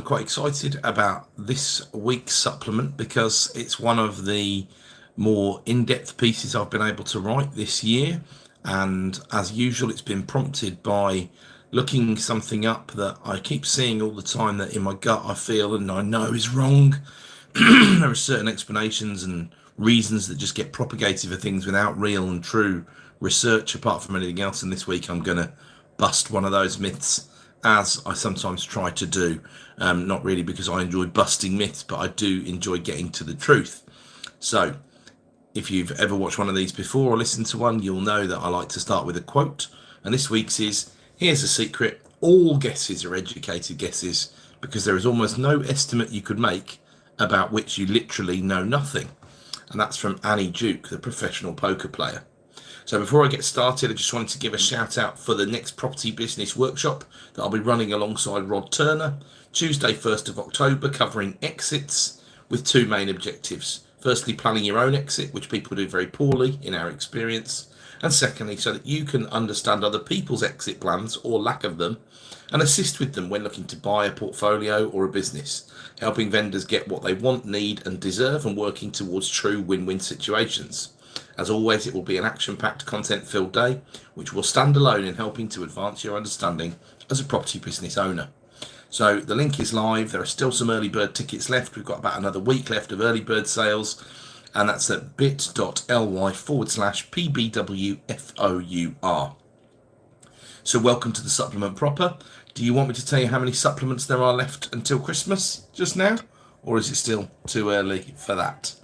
quite excited about this week's supplement because it's one of the more in-depth pieces I've been able to write this year, and as usual it's been prompted by looking something up that I keep seeing all the time that in my gut I feel and I know is wrong. There are certain explanations and reasons that just get propagated for things without real and true research apart from anything else, and this week I'm going to bust one of those myths, as I sometimes try to do. Not really because I enjoy busting myths, but I do enjoy getting to the truth. So if you've ever watched one of these before or listened to one, you'll know that I like to start with a quote, and this week's is, "Here's a secret, all guesses are educated guesses, because there is almost no estimate you could make about which you literally know nothing." And that's from Annie Duke, the professional poker player. So before I get started, I just wanted to give a shout out for the next property business workshop that I'll be running alongside Rod Turner, Tuesday 1st of October, covering exits with two main objectives. Firstly, planning your own exit, which people do very poorly in our experience. And secondly, so that you can understand other people's exit plans or lack of them and assist with them when looking to buy a portfolio or a business, helping vendors get what they want, need and deserve, and working towards true win-win situations. As always, it will be an action-packed, content-filled day, which will stand alone in helping to advance your understanding as a property business owner. So the link is live. There are still some early bird tickets left. We've got about another week left of early bird sales, and that's at bit.ly/PBWFOUR. So welcome to the supplement proper. Do you want me to tell you how many supplements there are left until Christmas just now, or is it still too early for that?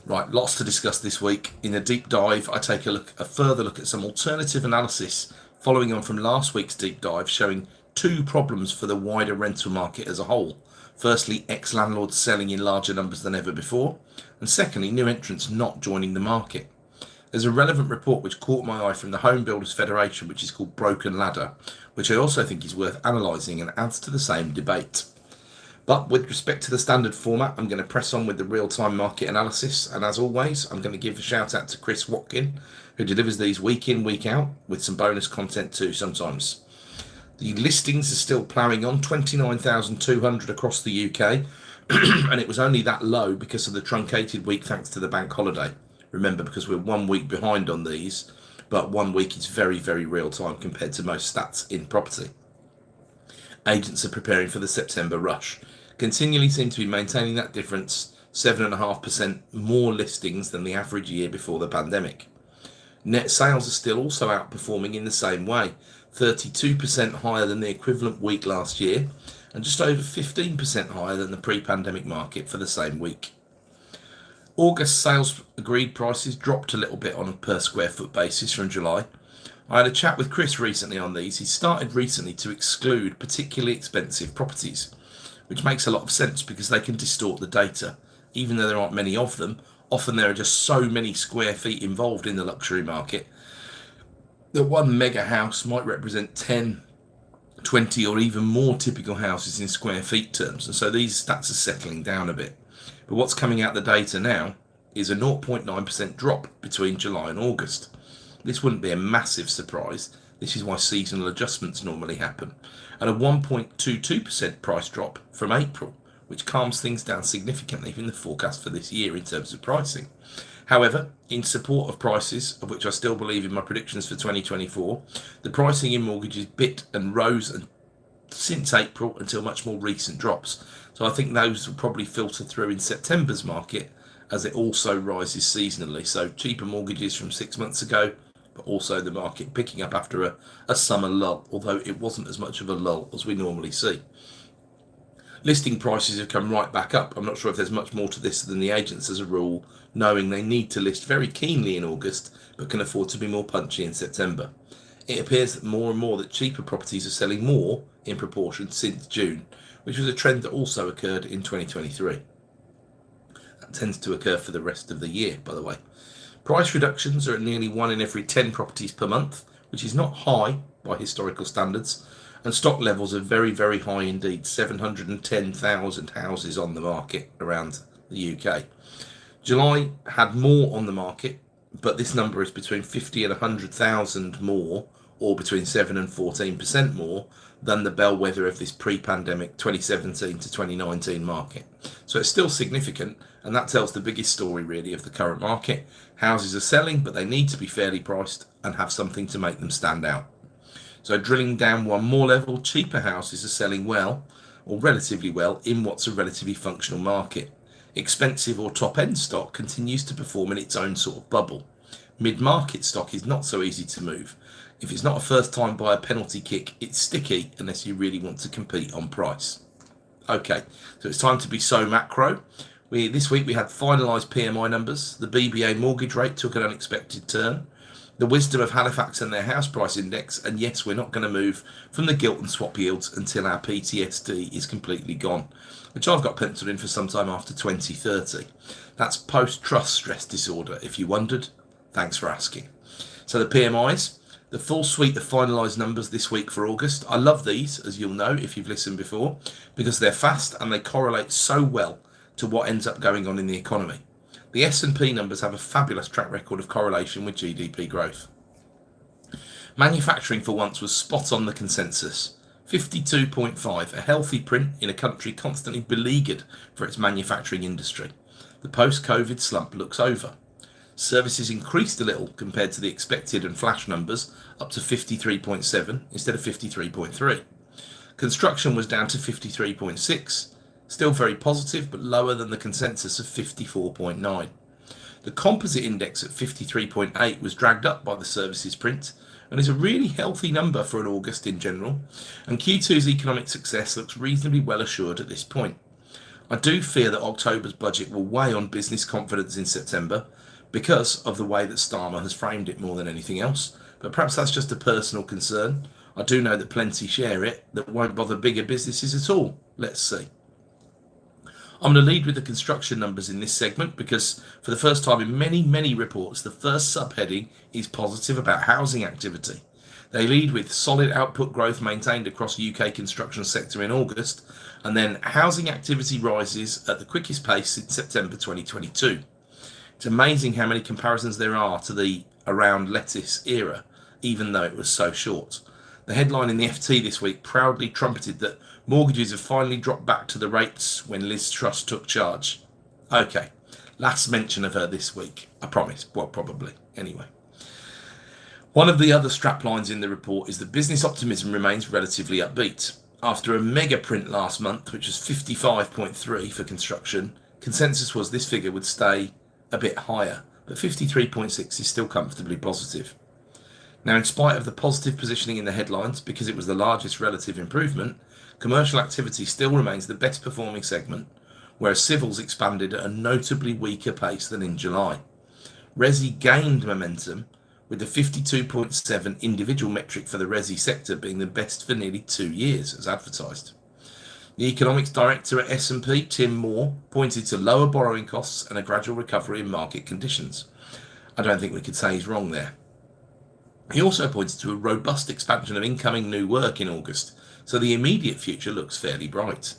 Right, lots to discuss this week. In a deep dive, I take a further look at some alternative analysis following on from last week's deep dive, showing two problems for the wider rental market as a whole. Firstly, ex-landlords selling in larger numbers than ever before, and secondly, new entrants not joining the market. There's a relevant report which caught my eye from the Home Builders Federation, which is called Broken Ladder, which I also think is worth analysing and adds to the same debate. But with respect to the standard format, I'm going to press on with the real-time market analysis, and as always, I'm going to give a shout out to Chris Watkin, who delivers these week in, week out, with some bonus content too sometimes. The listings are still ploughing on, 29,200 across the UK, and it was only that low because of the truncated week thanks to the bank holiday. Remember, because we're 1 week behind on these, but 1 week is very, very real-time compared to most stats in property. Agents are preparing for the September rush. Continually seem to be maintaining that difference, 7.5% more listings than the average year before the pandemic. Net sales are still also outperforming in the same way, 32% higher than the equivalent week last year, and just over 15% higher than the pre-pandemic market for the same week. August sales agreed prices dropped a little bit on a per square foot basis from July. I had a chat with Chris recently on these. He started recently to exclude particularly expensive properties, which makes a lot of sense because they can distort the data. Even though there aren't many of them, often there are just so many square feet involved in the luxury market that one mega house might represent 10, 20 or even more typical houses in square feet terms, and so these stats are settling down a bit. But what's coming out the data now is a 0.9% drop between July and August. This wouldn't be a massive surprise. This is why seasonal adjustments normally happen. And a 1.22% price drop from April, which calms things down significantly in the forecast for this year in terms of pricing. However, in support of prices, of which I still believe in my predictions for 2024, the pricing in mortgages bit and rose since April until much more recent drops. So I think those will probably filter through in September's market as it also rises seasonally. So cheaper mortgages from 6 months ago, but also the market picking up after a summer lull, although it wasn't as much of a lull as we normally see. Listing prices have come right back up. I'm not sure if there's much more to this than the agents as a rule, knowing they need to list very keenly in August, but can afford to be more punchy in September. It appears that more and more that cheaper properties are selling more in proportion since June, which was a trend that also occurred in 2023. That tends to occur for the rest of the year, by the way. Price reductions are at nearly 1 in every 10 properties per month, which is not high by historical standards, and stock levels are very, very high indeed, 710,000 houses on the market around the UK. July had more on the market, but this number is between 50 and 100,000 more or between 7 and 14% more than the bellwether of this pre-pandemic 2017 to 2019 market. So it's still significant, and that tells the biggest story really of the current market. Houses are selling, but they need to be fairly priced and have something to make them stand out. So drilling down one more level, cheaper houses are selling well, or relatively well, in what's a relatively functional market. Expensive or top-end stock continues to perform in its own sort of bubble. Mid-market stock is not so easy to move. If it's not a first-time buyer penalty kick, it's sticky unless you really want to compete on price. Okay, so it's time to be so macro. This week we had finalised PMI numbers. The BBA mortgage rate took an unexpected turn. The wisdom of Halifax and their house price index, and yes, we're not going to move from the gilt and swap yields until our PTSD is completely gone, which I've got penciled in for some time after 2030. That's post-trust stress disorder, if you wondered. Thanks for asking. So the PMIs, the full suite of finalised numbers this week for August. I love these, as you'll know if you've listened before, because they're fast and they correlate so well to what ends up going on in the economy. The S&P numbers have a fabulous track record of correlation with GDP growth. Manufacturing for once was spot on the consensus. 52.5, a healthy print in a country constantly beleaguered for its manufacturing industry. The post-COVID slump looks over. Services increased a little compared to the expected and flash numbers, up to 53.7 instead of 53.3. Construction was down to 53.6. Still very positive, but lower than the consensus of 54.9. The composite index at 53.8 was dragged up by the services print and is a really healthy number for an August in general, and Q2's economic success looks reasonably well assured at this point. I do fear that October's budget will weigh on business confidence in September because of the way that Starmer has framed it more than anything else, but perhaps that's just a personal concern. I do know that plenty share it that won't bother bigger businesses at all. Let's see. I'm going to lead with the construction numbers in this segment because for the first time in many reports, the first subheading is positive about housing activity. They lead with solid output growth maintained across the UK construction sector in August, and then housing activity rises at the quickest pace since September 2022. It's amazing how many comparisons there are to the around lettuce era, even though it was so short. The headline in the FT this week proudly trumpeted that mortgages have finally dropped back to the rates when Liz Truss took charge. Okay, last mention of her this week, I promise. Well, probably. Anyway. One of the other strap lines in the report is that business optimism remains relatively upbeat. After a mega print last month, which was 55.3 for construction, consensus was this figure would stay a bit higher, but 53.6 is still comfortably positive. Now, in spite of the positive positioning in the headlines, because it was the largest relative improvement, commercial activity still remains the best performing segment, whereas civils expanded at a notably weaker pace than in July. Resi gained momentum, with the 52.7 individual metric for the resi sector being the best for nearly 2 years, as advertised. The economics director at S&P, Tim Moore, pointed to lower borrowing costs and a gradual recovery in market conditions. I don't think we could say he's wrong there. He also pointed to a robust expansion of incoming new work in August, so the immediate future looks fairly bright.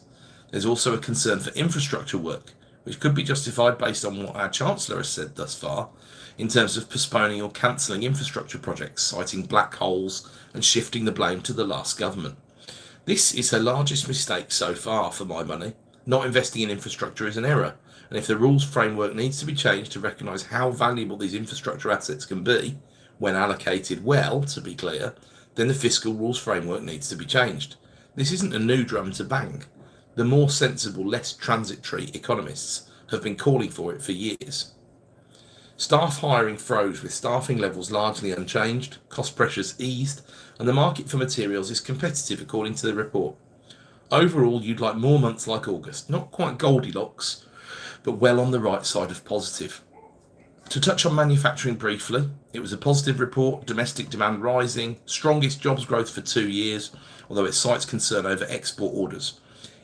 There's also a concern for infrastructure work, which could be justified based on what our Chancellor has said thus far, in terms of postponing or cancelling infrastructure projects, citing black holes and shifting the blame to the last government. This is her largest mistake so far, for my money. Not investing in infrastructure is an error, and if the rules framework needs to be changed to recognise how valuable these infrastructure assets can be, when allocated well, to be clear, then the fiscal rules framework needs to be changed. This isn't a new drum to bang. The more sensible, less transitory economists have been calling for it for years. Staff hiring froze with staffing levels largely unchanged, cost pressures eased, and the market for materials is competitive according to the report. Overall, you'd like more months like August, not quite Goldilocks, but well on the right side of positive. To touch on manufacturing briefly, it was a positive report, domestic demand rising, strongest jobs growth for 2 years, although it cites concern over export orders.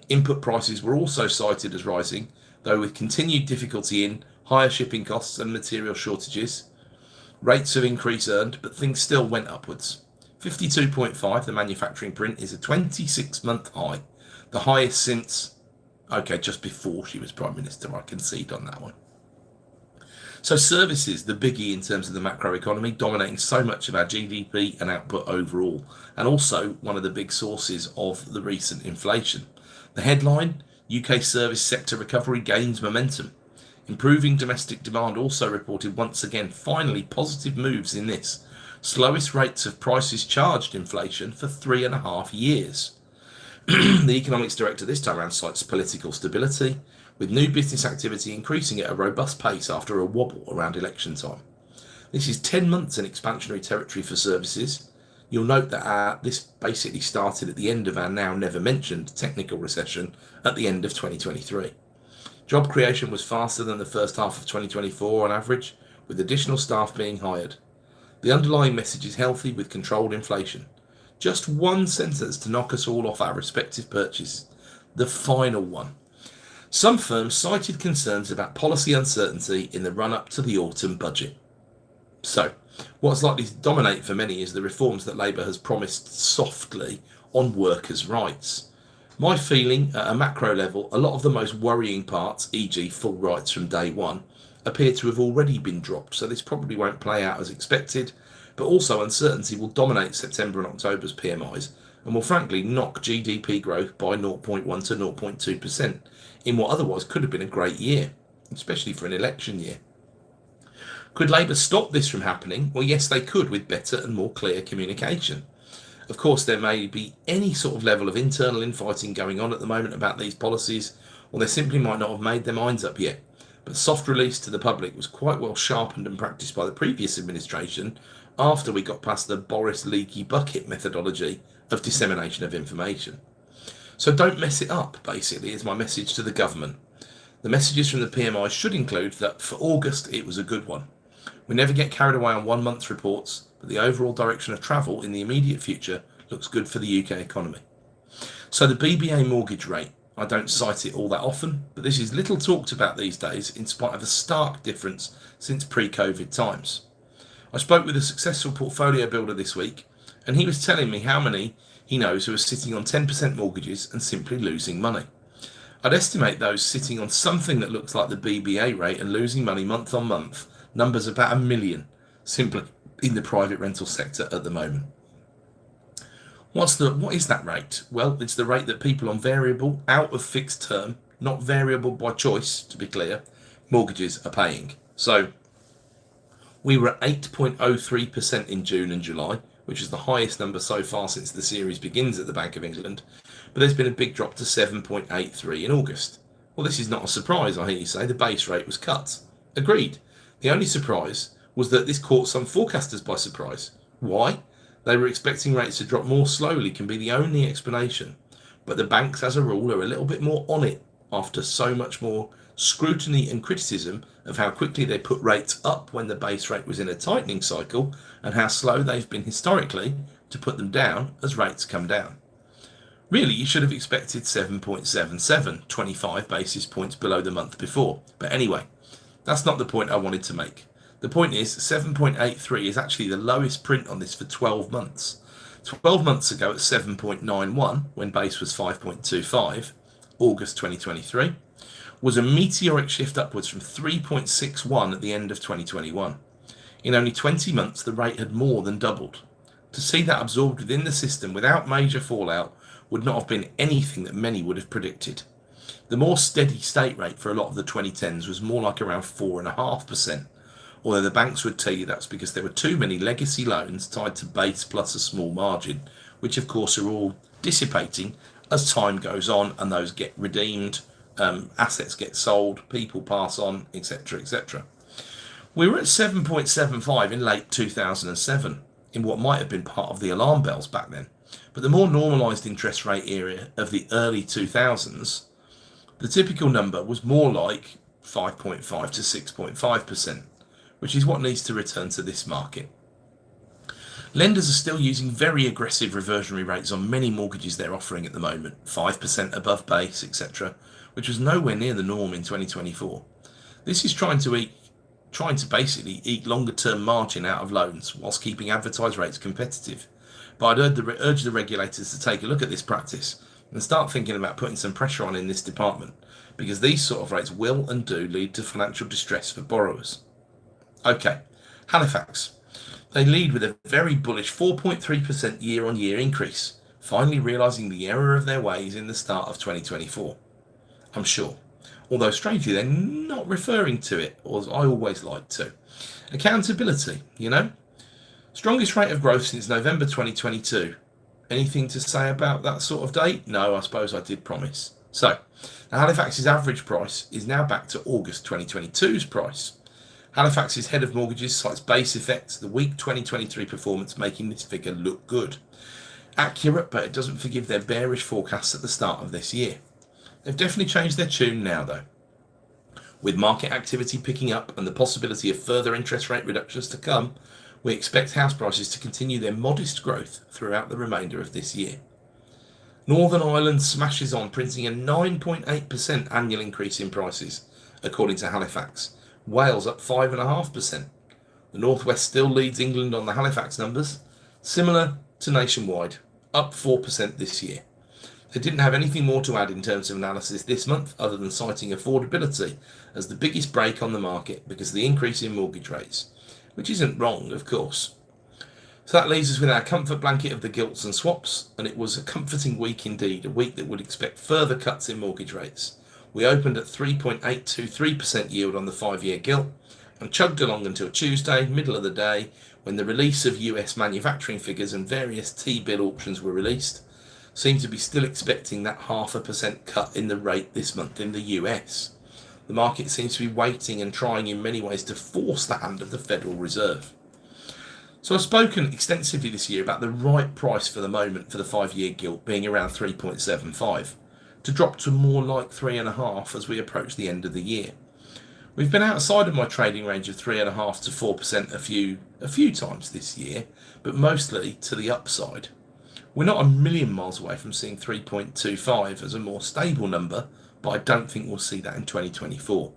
Input prices were also cited as rising, though with continued difficulty in higher shipping costs and material shortages. Rates of increase earned, but things still went upwards. 52.5, the manufacturing print, is a 26-month high, the highest since, just before she was Prime Minister. I concede on that one. So services, the biggie in terms of the macroeconomy, dominating so much of our GDP and output overall, and also one of the big sources of the recent inflation. The headline, UK service sector recovery gains momentum. Improving domestic demand also reported once again finally positive moves in this. Slowest rates of prices charged inflation for 3.5 years. The economics director this time around cites political stability, with new business activity increasing at a robust pace after a wobble around election time. This is 10 months in expansionary territory for services. You'll note that this basically started at the end of our now never mentioned technical recession at the end of 2023. Job creation was faster than the first half of 2024 on average, with additional staff being hired. The underlying message is healthy with controlled inflation. Just one sentence to knock us all off our respective perches. The final one. Some firms cited concerns about policy uncertainty in the run-up to the autumn budget. So, what's likely to dominate for many is the reforms that Labour has promised softly on workers' rights. My feeling, at a macro level, a lot of the most worrying parts, e.g. full rights from day one, appear to have already been dropped, so this probably won't play out as expected, but also uncertainty will dominate September and October's PMIs and will frankly knock GDP growth by 0.1 to 0.2% in what otherwise could have been a great year, especially for an election year. Could Labour stop this from happening? Well, yes, they could with better and more clear communication. Of course, there may be any sort of level of internal infighting going on at the moment about these policies, or they simply might not have made their minds up yet. But soft release to the public was quite well sharpened and practiced by the previous administration after we got past the Boris leaky bucket methodology of dissemination of information. So don't mess it up, basically, is my message to the government. The messages from the PMI should include that for August it was a good one. We never get carried away on 1 month's reports, but the overall direction of travel in the immediate future looks good for the UK economy. So the BBA mortgage rate, I don't cite it all that often, but this is little talked about these days in spite of a stark difference since pre-COVID times. I spoke with a successful portfolio builder this week, and he was telling me how many he knows who are sitting on 10% mortgages and simply losing money. I'd estimate those sitting on something that looks like the BBA rate and losing money month on month numbers about 1 million simply in the private rental sector at the moment. What is that rate? Well, it's the rate that people on variable, out of fixed term, not variable by choice, to be clear, mortgages are paying. So we were at 8.03% in June and July, which is the highest number so far since the series begins at the Bank of England, but there's been a big drop to 7.83 in August. Well, this is not a surprise, I hear you say. The base rate was cut. Agreed. The only surprise was that this caught some forecasters by surprise. Why? They were expecting rates to drop more slowly, can be the only explanation. But the banks, as a rule, are a little bit more on it after so much more scrutiny and criticism of how quickly they put rates up when the base rate was in a tightening cycle and how slow they've been historically to put them down as rates come down. Really, you should have expected 7.77, 25 basis points below the month before. But anyway, that's not the point I wanted to make. The point is 7.83 is actually the lowest print on this for 12 months. 12 months ago at 7.91, when base was 5.25, August 2023, was a meteoric shift upwards from 3.61 at the end of 2021. In only 20 months, the rate had more than doubled. To see that absorbed within the system without major fallout would not have been anything that many would have predicted. The more steady state rate for a lot of the 2010s was more like around 4.5%, although the banks would tell you that's because there were too many legacy loans tied to base plus a small margin, which of course are all dissipating as time goes on and those get redeemed, assets get sold, people pass on, etc., etc. We were at 7.75 in late 2007, in what might have been part of the alarm bells back then. But the more normalised interest rate era of the early 2000s, the typical number was more like 5.5 to 6.5%, which is what needs to return to this market. Lenders are still using very aggressive reversionary rates on many mortgages they're offering at the moment, 5% above base, etc., which was nowhere near the norm in 2024. This is trying to basically eat longer term margin out of loans whilst keeping advertised rates competitive. But I'd urge the regulators to take a look at this practice and start thinking about putting some pressure on in this department, because these sort of rates will and do lead to financial distress for borrowers. Okay, Halifax. They lead with a very bullish 4.3% year-on-year increase, finally realising the error of their ways in the start of 2024. I'm sure. Although strangely, they're not referring to it, as I always like to. Accountability, Strongest rate of growth since November 2022. Anything to say about that sort of date? No, I suppose I did promise. So, Halifax's average price is now back to August 2022's price. Halifax's head of mortgages cites base effects, the weak 2023 performance making this figure look good. Accurate, but it doesn't forgive their bearish forecasts at the start of this year. They've definitely changed their tune now, though. With market activity picking up and the possibility of further interest rate reductions to come, we expect house prices to continue their modest growth throughout the remainder of this year. Northern Ireland smashes on, printing a 9.8% annual increase in prices, according to Halifax. Wales up 5.5%. The North West still leads England on the Halifax numbers, similar to nationwide, up 4% this year. They didn't have anything more to add in terms of analysis this month other than citing affordability as the biggest break on the market because of the increase in mortgage rates, which isn't wrong, of course. So that leaves us with our comfort blanket of the gilts and swaps, and it was a comforting week indeed, a week that would expect further cuts in mortgage rates. We opened at 3.823% yield on the 5-year gilt and chugged along until Tuesday, middle of the day, when the release of US manufacturing figures and various T-bill auctions were released. Seem to be still expecting that 0.5% cut in the rate this month in the US. The market seems to be waiting and trying in many ways to force the hand of the Federal Reserve. So I've spoken extensively this year about the right price for the moment for the 5-year gilt being around 3.75, to drop to more like 3.5 as we approach the end of the year. We've been outside of my trading range of 3.5 to 4% a few times this year, but mostly to the upside. We're not a million miles away from seeing 3.25 as a more stable number, but I don't think we'll see that in 2024.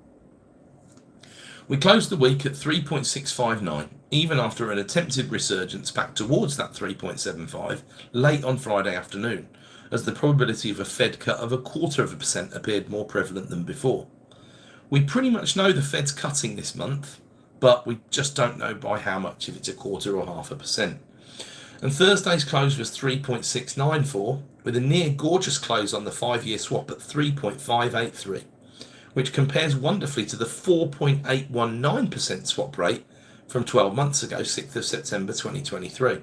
We closed the week at 3.659, even after an attempted resurgence back towards that 3.75 late on Friday afternoon, as the probability of a Fed cut of 0.25% appeared more prevalent than before. We pretty much know the Fed's cutting this month, but we just don't know by how much, if it's 0.25 or 0.5%. And Thursday's close was 3.694, with a near gorgeous close on the 5-year swap at 3.583, which compares wonderfully to the 4.819% swap rate from 12 months ago, 6th of September 2023.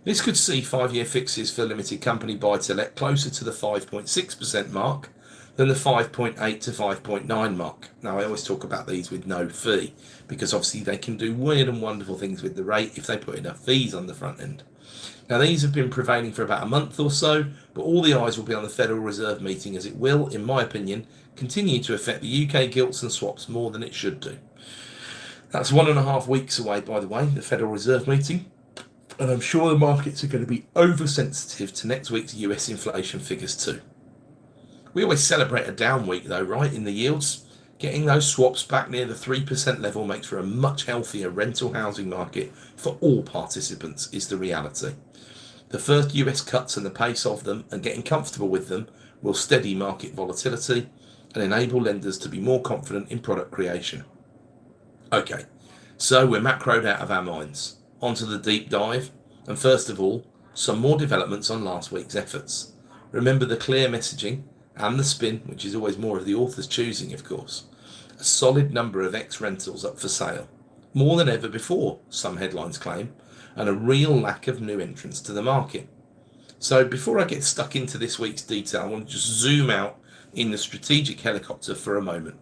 This could see 5-year fixes for limited company buy-to-let closer to the 5.6% mark than the 5.8 to 5.9 mark. Now, I always talk about these with no fee, because obviously they can do weird and wonderful things with the rate if they put enough fees on the front end. Now, these have been prevailing for about a month or so, but all the eyes will be on the Federal Reserve meeting, as it will, in my opinion, continue to affect the UK gilts and swaps more than it should do. That's 1.5 weeks away, by the way, the Federal Reserve meeting, and I'm sure the markets are going to be oversensitive to next week's US inflation figures too. We always celebrate a down week though, right, in the yields. Getting those swaps back near the 3% level makes for a much healthier rental housing market for all participants, is the reality. The first US cuts and the pace of them and getting comfortable with them will steady market volatility and enable lenders to be more confident in product creation. Okay, so we're macroed out of our minds. Onto the deep dive, and first of all, some more developments on last week's efforts. Remember the clear messaging and the spin, which is always more of the author's choosing, of course. A solid number of ex-rentals up for sale, more than ever before, some headlines claim, and a real lack of new entrants to the market. So before I get stuck into this week's detail, I want to just zoom out in the strategic helicopter for a moment.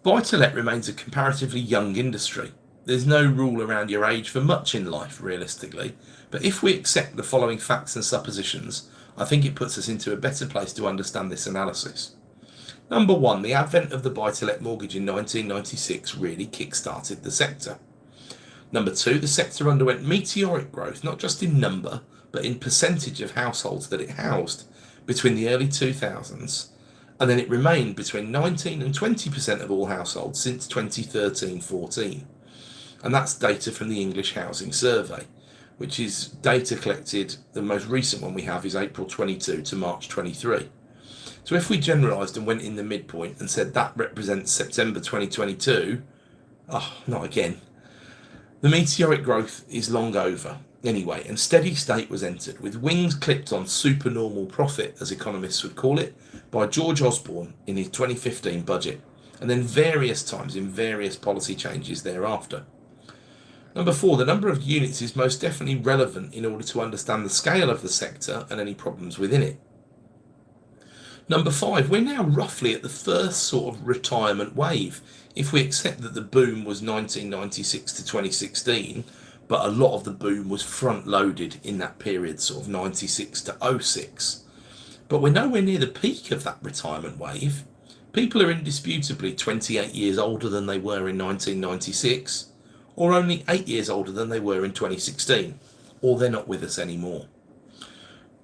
Buy-to-let remains a comparatively young industry. There's no rule around your age for much in life, realistically, but if we accept the following facts and suppositions, I think it puts us into a better place to understand this analysis. Number one, the advent of the buy-to-let mortgage in 1996 really kick-started the sector. Number two, the sector underwent meteoric growth, not just in number, but in percentage of households that it housed between the early 2000s, and then it remained between 19 and 20% of all households since 2013-14. And that's data from the English Housing Survey, which is data collected, the most recent one we have is April 22 to March 23. So if we generalised and went in the midpoint and said that represents September 2022, Oh, not again. The meteoric growth is long over anyway, and steady state was entered, with wings clipped on supernormal profit, as economists would call it, by George Osborne in his 2015 budget, and then various times in various policy changes thereafter. Number 4, the number of units is most definitely relevant in order to understand the scale of the sector and any problems within it. Number 5, we're now roughly at the first sort of retirement wave. If we accept that the boom was 1996 to 2016, but a lot of the boom was front loaded in that period, sort of 96 to 06. But we're nowhere near the peak of that retirement wave. People are indisputably 28 years older than they were in 1996, or only 8 years older than they were in 2016, or they're not with us anymore.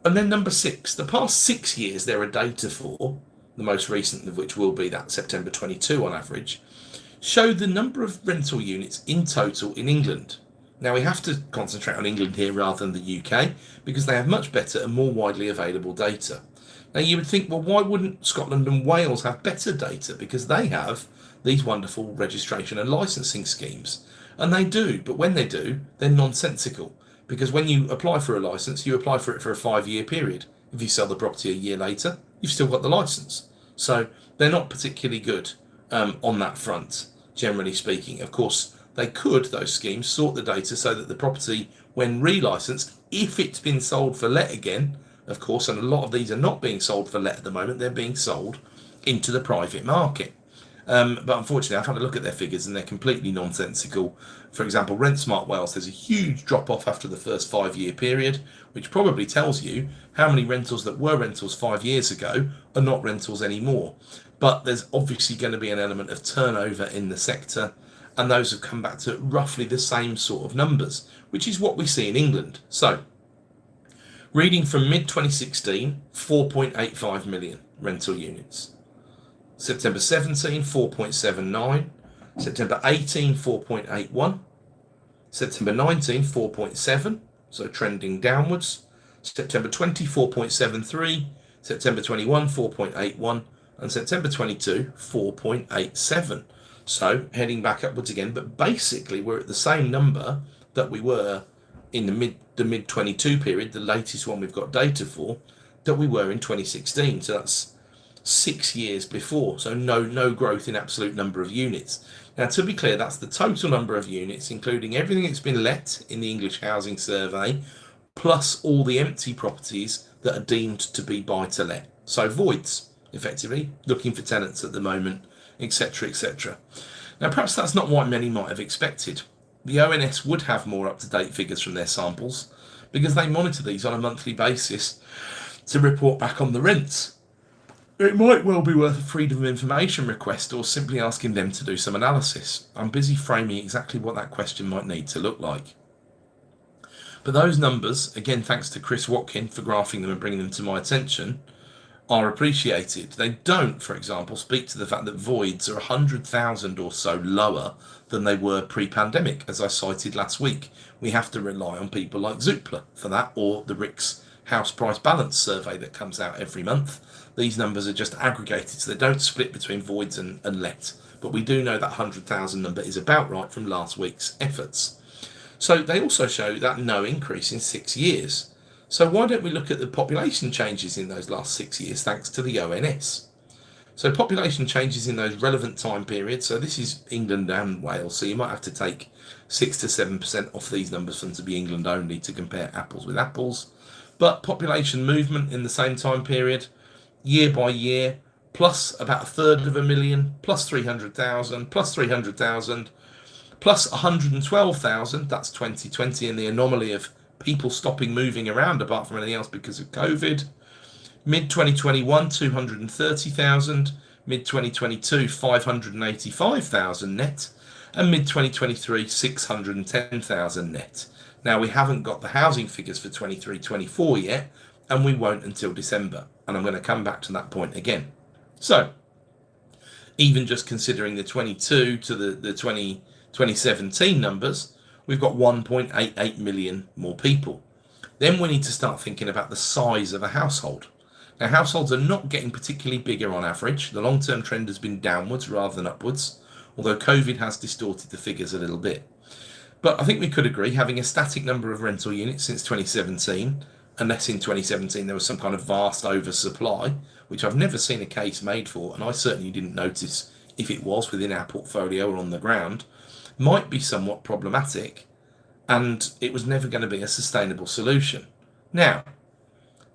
And then number 6, the past 6 years there are data for, the most recent of which will be that September 22 on average, show the number of rental units in total in England. Now we have to concentrate on England here rather than the UK, because they have much better and more widely available data. Now you would think, well, why wouldn't Scotland and Wales have better data? Because they have these wonderful registration and licensing schemes. And they do, but when they do, they're nonsensical. Because when you apply for a licence, you apply for it for a 5-year period. If you sell the property a year later, you've still got the licence. So they're not particularly good on that front, generally speaking. Of course, they could, those schemes, sort the data so that the property, when re-licensed, if it's been sold for let again, of course, and a lot of these are not being sold for let at the moment, they're being sold into the private market. But unfortunately, I've had a look at their figures and they're completely nonsensical. For example, Rent Smart Wales, there's a huge drop off after the first 5-year period, which probably tells you how many rentals that were rentals 5 years ago are not rentals anymore. But there's obviously going to be an element of turnover in the sector, and those have come back to roughly the same sort of numbers, which is what we see in England. So, reading from mid-2016, 4.85 million rental units. September 17, 4.79. September 18, 4.81. September 19, 4.7, so trending downwards. September 20, 4.73. September 21, 4.81. And September 22, 4.87. So heading back upwards again, but basically we're at the same number that we were in the mid 22 period, the latest one we've got data for, that we were in 2016. So that's 6 years before, so no growth in absolute number of units. Now, to be clear, that's the total number of units, including everything that's been let in the English Housing Survey, plus all the empty properties that are deemed to be buy-to-let. So voids, effectively, looking for tenants at the moment, etc., etc. Now, perhaps that's not what many might have expected. The ONS would have more up-to-date figures from their samples, because they monitor these on a monthly basis to report back on the rents. It might well be worth a Freedom of Information request or simply asking them to do some analysis. I'm busy framing exactly what that question might need to look like. But those numbers, again thanks to Chris Watkin for graphing them and bringing them to my attention, are appreciated. They don't, for example, speak to the fact that voids are 100,000 or so lower than they were pre-pandemic, as I cited last week. We have to rely on people like Zoopla for that, or the RICS House Price Balance survey that comes out every month. These numbers are just aggregated, so they don't split between voids and let. But we do know that 100,000 number is about right from last week's efforts. So they also show that no increase in 6 years. So why don't we look at the population changes in those last 6 years, thanks to the ONS? So population changes in those relevant time periods. So this is England and Wales, so you might have to take 6 to 7% off these numbers for them to be England only to compare apples with apples. But population movement in the same time period, year by year, plus about 1/3 plus 300,000, plus 300,000, plus 112,000, that's 2020 and the anomaly of people stopping moving around apart from anything else because of COVID. Mid-2021, 230,000, mid-2022, 585,000 net, and mid-2023, 610,000 net. Now, we haven't got the housing figures for 23-24 yet, and we won't until December. And I'm going to come back to that point again. So, even just considering the 22 to the 2017 numbers, we've got 1.88 million more people. Then we need to start thinking about the size of a household. Now, households are not getting particularly bigger on average. The long-term trend has been downwards rather than upwards, although COVID has distorted the figures a little bit. But I think we could agree, having a static number of rental units since 2017, unless in 2017 there was some kind of vast oversupply, which I've never seen a case made for, and I certainly didn't notice if it was within our portfolio or on the ground, might be somewhat problematic, and it was never going to be a sustainable solution. Now,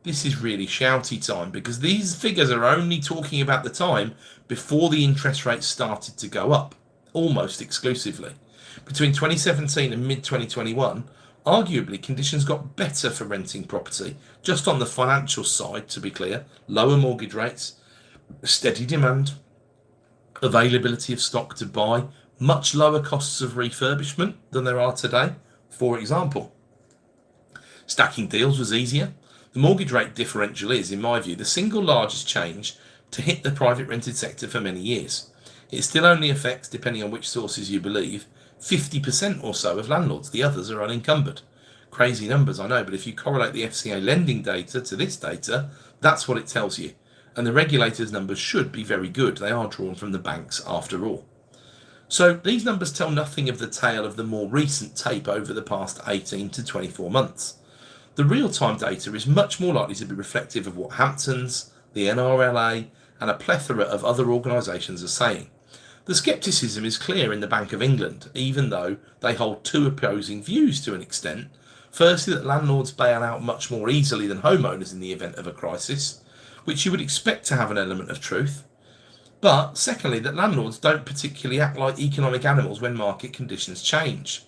this is really shouty time, because these figures are only talking about the time before the interest rates started to go up, almost exclusively. Between 2017 and mid-2021, arguably conditions got better for renting property, just on the financial side, to be clear. Lower mortgage rates, steady demand, availability of stock to buy, much lower costs of refurbishment than there are today. For example, stacking deals was easier. The mortgage rate differential is, in my view, the single largest change to hit the private rented sector for many years. It still only affects, depending on which sources you believe, 50% or so of landlords. The others are unencumbered. Crazy numbers, I know, but if you correlate the FCA lending data to this data, that's what it tells you. And the regulators' numbers should be very good. They are drawn from the banks after all. So these numbers tell nothing of the tale of the more recent tape over the past 18 to 24 months. The real-time data is much more likely to be reflective of what Hamptons, the NRLA, and a plethora of other organisations are saying. The scepticism is clear in the Bank of England, even though they hold two opposing views to an extent. Firstly, that landlords bail out much more easily than homeowners in the event of a crisis, which you would expect to have an element of truth. But secondly, that landlords don't particularly act like economic animals when market conditions change.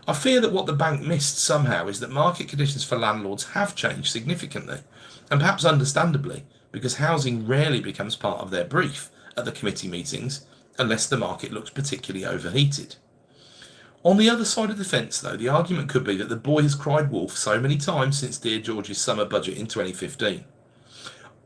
I fear that what the bank missed somehow is that market conditions for landlords have changed significantly, and perhaps understandably, because housing rarely becomes part of their brief at the committee meetings, unless the market looks particularly overheated. On the other side of the fence, though, the argument could be that the boy has cried wolf so many times since Dear George's summer budget in 2015.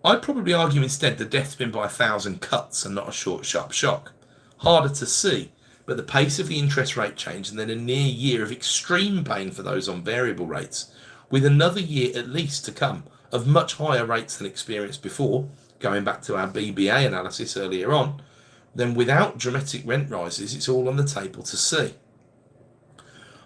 I'd probably argue instead the death's been by 1,000 cuts and not a short, sharp shock. Harder to see, but the pace of the interest rate change and then a near year of extreme pain for those on variable rates, with another year at least to come of much higher rates than experienced before, going back to our BBA analysis earlier on, then without dramatic rent rises, it's all on the table to see.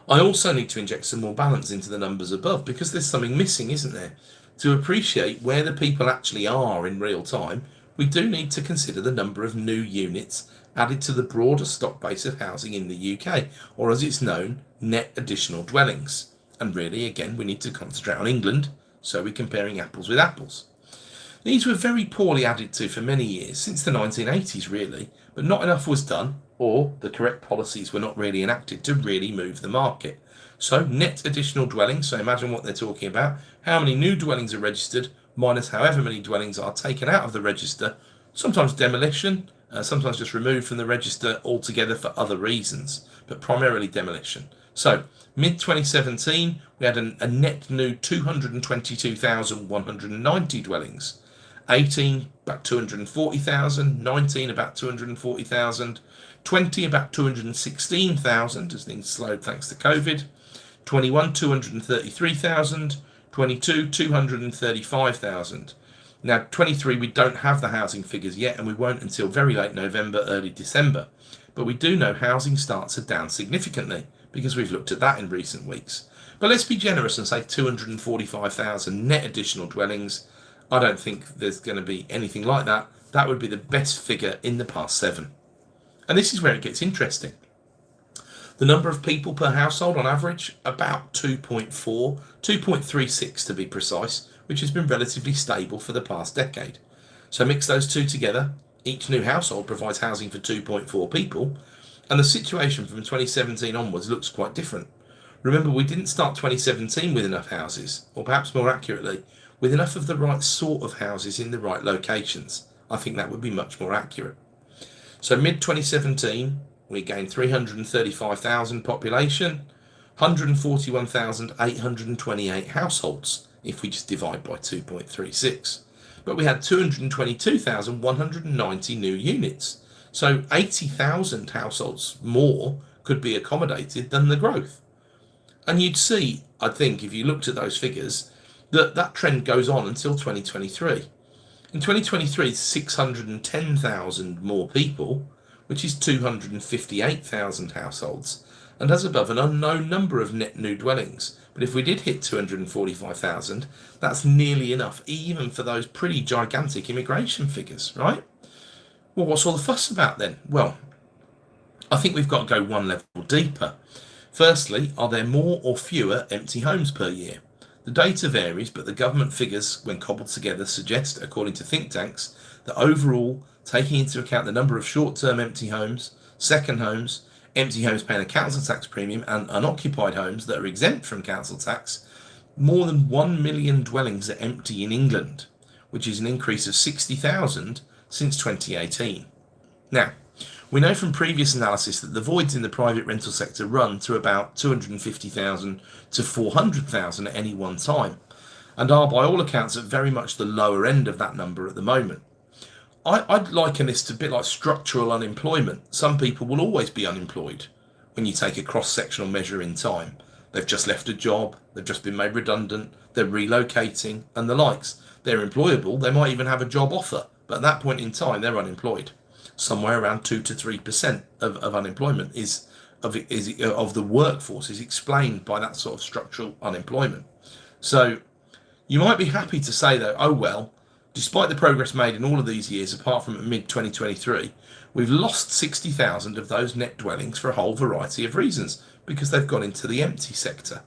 I also need to inject some more balance into the numbers above, because there's something missing, isn't there? To appreciate where the people actually are in real time, we do need to consider the number of new units added to the broader stock base of housing in the UK, or as it's known, net additional dwellings. And really, again, we need to concentrate on England, so we're comparing apples with apples. These were very poorly added to for many years, since the 1980s really, but not enough was done, or the correct policies were not really enacted to really move the market. So net additional dwellings, so imagine what they're talking about, how many new dwellings are registered, minus however many dwellings are taken out of the register, sometimes demolition, sometimes just removed from the register altogether for other reasons, but primarily demolition. So mid-2017, we had a net new 222,190 dwellings. 18, about 240,000, 19, about 240,000, 20, about 216,000, as things slowed thanks to COVID, 21, 233,000, 22, 235,000. Now, 23, we don't have the housing figures yet, and we won't until very late November, early December. But we do know housing starts are down significantly, because we've looked at that in recent weeks. But let's be generous and say 245,000 net additional dwellings. I don't think there's going to be anything like that. That would be the best figure in the past 7. And this is where it gets interesting. The number of people per household on average, about 2.4, 2.36 to be precise, which has been relatively stable for the past decade. So mix those two together, each new household provides housing for 2.4 people, and the situation from 2017 onwards looks quite different. Remember, we didn't start 2017 with enough houses, or perhaps more accurately, with enough of the right sort of houses in the right locations. I think that would be much more accurate. So mid-2017, we gained 335,000 population, 141,828 households, if we just divide by 2.36. But we had 222,190 new units. So 80,000 households more could be accommodated than the growth. And you'd see, I think, if you looked at those figures, that trend goes on until 2023. In 2023, 610,000 more people, which is 258,000 households, and has above an unknown number of net new dwellings. But if we did hit 245,000, that's nearly enough, even for those pretty gigantic immigration figures, right? Well, what's all the fuss about then? Well, I think we've got to go one level deeper. Firstly, are there more or fewer empty homes per year? The data varies, but the government figures, when cobbled together, suggest, according to think tanks, that overall, taking into account the number of short-term empty homes, second homes, empty homes paying a council tax premium, and unoccupied homes that are exempt from council tax, more than 1 million dwellings are empty in England, which is an increase of 60,000 since 2018. Now, we know from previous analysis that the voids in the private rental sector run to about 250,000 to 400,000 at any one time, and are by all accounts at very much the lower end of that number at the moment. I'd liken this to a bit like structural unemployment. Some people will always be unemployed when you take a cross-sectional measure in time. They've just left a job, they've just been made redundant, they're relocating and the likes. They're employable, they might even have a job offer, but at that point in time they're unemployed. Somewhere around 2 to 3% of unemployment of the workforce is explained by that sort of structural unemployment. So you might be happy to say though, oh well, despite the progress made in all of these years, apart from mid-2023, we've lost 60,000 of those net dwellings for a whole variety of reasons, because they've gone into the empty sector.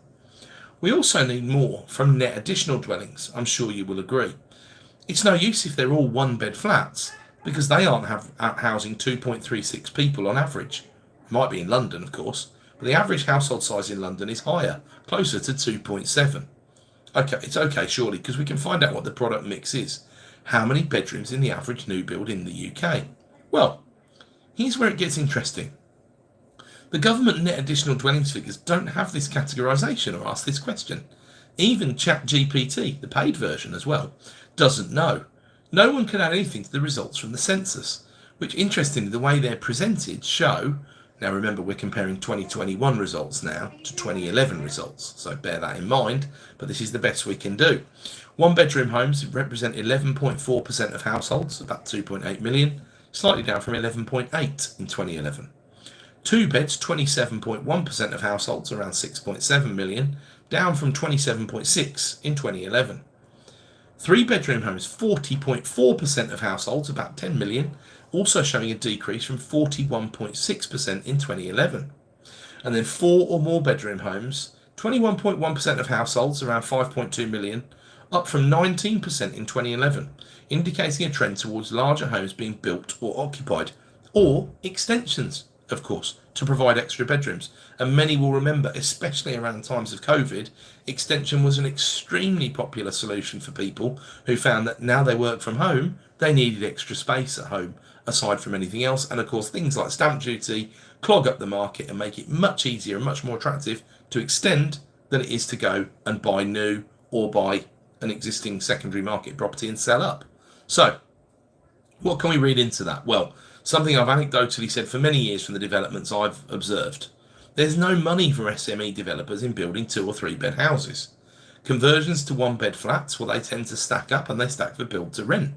We also need more from net additional dwellings, I'm sure you will agree. It's no use if they're all one-bed flats, because they aren't housing 2.36 people on average. Might be in London, of course, but the average household size in London is higher, closer to 2.7. Okay, it's okay, surely, because we can find out what the product mix is. How many bedrooms in the average new build in the UK? Well, here's where it gets interesting. The government net additional dwellings figures don't have this categorisation or ask this question. Even ChatGPT, the paid version as well, doesn't know. No one can add anything to the results from the census, which interestingly the way they're presented show, now remember we're comparing 2021 results now to 2011 results, so bear that in mind, but this is the best we can do. One bedroom homes represent 11.4% of households, about 2.8 million, slightly down from 11.8 in 2011. Two beds, 27.1% of households, around 6.7 million, down from 27.6 in 2011. Three bedroom homes, 40.4% of households, about 10 million, also showing a decrease from 41.6% in 2011. And then four or more bedroom homes, 21.1% of households, around 5.2 million, up from 19% in 2011, indicating a trend towards larger homes being built or occupied, or extensions, of course, to provide extra bedrooms. And many will remember, especially around times of COVID, extension was an extremely popular solution for people who found that now they work from home, they needed extra space at home, aside from anything else. And of course, things like stamp duty clog up the market and make it much easier and much more attractive to extend than it is to go and buy new or buy an existing secondary market property and sell up. So what can we read into that? Well, something I've anecdotally said for many years from the developments I've observed. There's no money for SME developers in building 2 or 3 bed houses. Conversions to 1 bed flats, well, they tend to stack up and they stack for build to rent.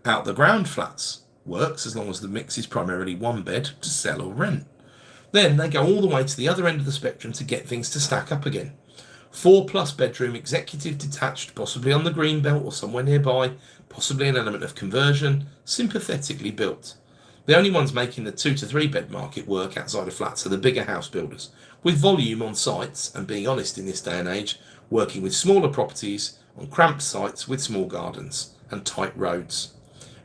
Out the ground flats works as long as the mix is primarily 1 bed to sell or rent. Then they go all the way to the other end of the spectrum to get things to stack up again. 4+ bedroom executive detached, possibly on the green belt or somewhere nearby, possibly an element of conversion, sympathetically built. The only ones making the 2 to 3 bed market work outside of flats are the bigger house builders, with volume on sites, and being honest in this day and age, working with smaller properties on cramped sites with small gardens and tight roads.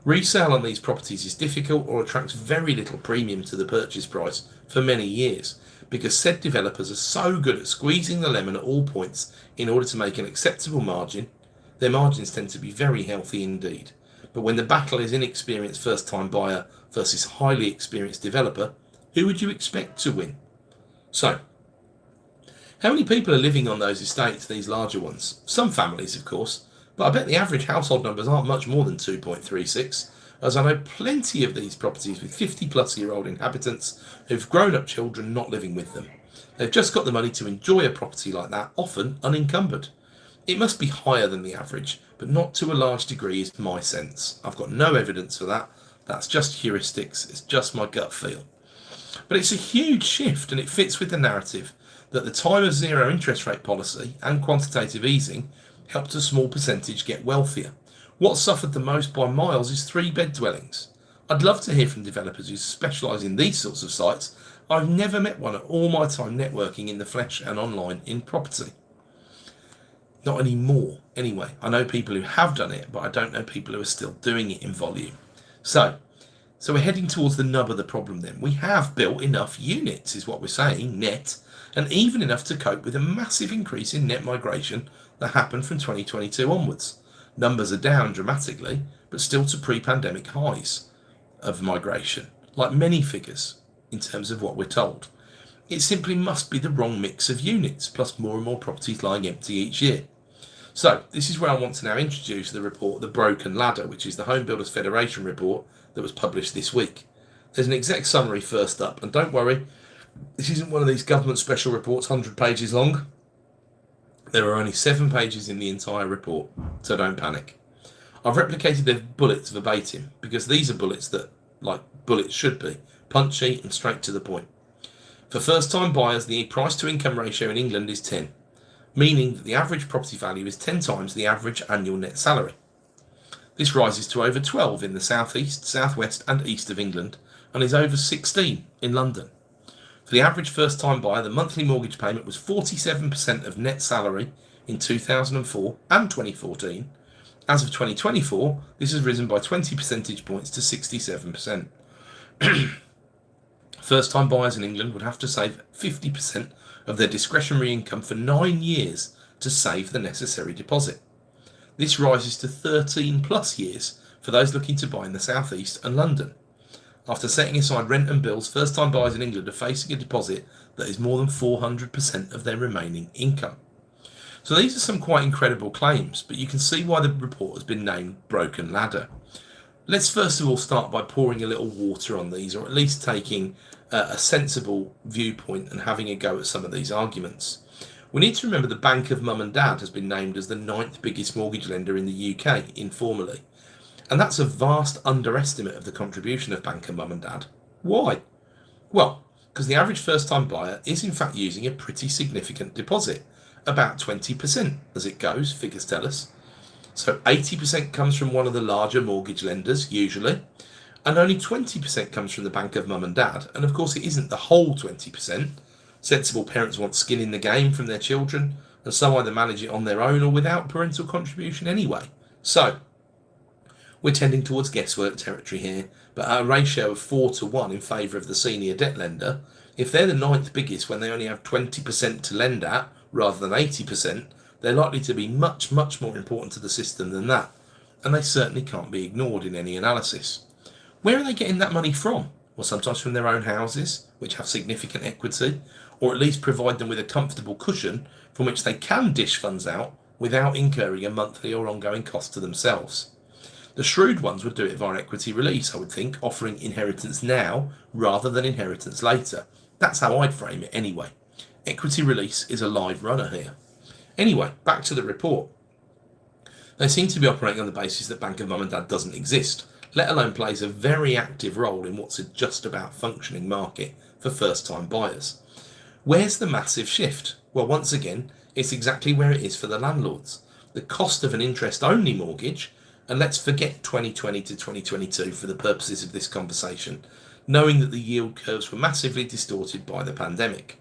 Resale on these properties is difficult or attracts very little premium to the purchase price for many years, because said developers are so good at squeezing the lemon at all points in order to make an acceptable margin. Their margins tend to be very healthy indeed. But when the battle is inexperienced first-time buyer versus highly experienced developer, who would you expect to win? So, how many people are living on those estates, these larger ones? Some families, of course, but I bet the average household numbers aren't much more than 2.36, as I know plenty of these properties with 50-plus-year-old inhabitants who've grown-up children not living with them. They've just got the money to enjoy a property like that, often unencumbered. It must be higher than the average, but not to a large degree is my sense. I've got no evidence for that, That's just heuristics. It's just my gut feel. But it's a huge shift, and it fits with the narrative that the time of zero interest rate policy and quantitative easing helped a small percentage get wealthier. What suffered the most by miles is 3-bed dwellings. I'd love to hear from developers who specialise in these sorts of sites. I've never met one at all my time networking in the flesh and online in property. Not anymore, anyway. I know people who have done it, but I don't know people who are still doing it in volume. So we're heading towards the nub of the problem then. We have built enough units, is what we're saying, net, and even enough to cope with a massive increase in net migration that happened from 2022 onwards. Numbers are down dramatically, but still to pre-pandemic highs of migration, like many figures in terms of what we're told. It simply must be the wrong mix of units, plus more and more properties lying empty each year. So this is where I want to now introduce the report, The Broken Ladder, which is the Home Builders Federation report that was published this week. There's an exec summary first up, and don't worry, this isn't one of these government special reports 100 pages long. There are only 7 pages in the entire report, so don't panic. I've replicated the bullets verbatim because these are bullets that, like bullets should be, punchy and straight to the point. For first-time buyers, the price-to-income ratio in England is 10, meaning that the average property value is 10 times the average annual net salary. This rises to over 12 in the southeast, southwest and east of England, and is over 16 in London. For the average first-time buyer, the monthly mortgage payment was 47% of net salary in 2004 and 2014. As of 2024, this has risen by 20 percentage points to 67%. First-time buyers in England would have to save 50% of their discretionary income for 9 years to save the necessary deposit. This rises to 13 plus years for those looking to buy in the South East and London. After setting aside rent and bills, first-time buyers in England are facing a deposit that is more than 400% of their remaining income. So these are some quite incredible claims, but you can see why the report has been named Broken Ladder. Let's first of all start by pouring a little water on these, or at least taking a sensible viewpoint and having a go at some of these arguments. We need to remember the Bank of Mum and Dad has been named as the 9th biggest mortgage lender in the UK, informally. And that's a vast underestimate of the contribution of Bank of Mum and Dad. Why? Well, because the average first-time buyer is in fact using a pretty significant deposit, about 20% as it goes, figures tell us. So 80% comes from one of the larger mortgage lenders, usually, and only 20% comes from the Bank of Mum and Dad. And of course it isn't the whole 20%. Sensible parents want skin in the game from their children, and so either manage it on their own or without parental contribution anyway. So we're tending towards guesswork territory here, but at a ratio of 4-1 in favour of the senior debt lender, if they're the 9th biggest when they only have 20% to lend at rather than 80%, they're likely to be much, much more important to the system than that, and they certainly can't be ignored in any analysis. Where are they getting that money from? Well, sometimes from their own houses, which have significant equity, or at least provide them with a comfortable cushion from which they can dish funds out without incurring a monthly or ongoing cost to themselves. The shrewd ones would do it via equity release, I would think, offering inheritance now rather than inheritance later. That's how I'd frame it anyway. Equity release is a live runner here. Anyway, back to the report. They seem to be operating on the basis that Bank of Mum and Dad doesn't exist, let alone plays a very active role in what's a just about functioning market for first-time buyers. Where's the massive shift? Well, once again, it's exactly where it is for the landlords. The cost of an interest-only mortgage, and let's forget 2020 to 2022 for the purposes of this conversation, knowing that the yield curves were massively distorted by the pandemic.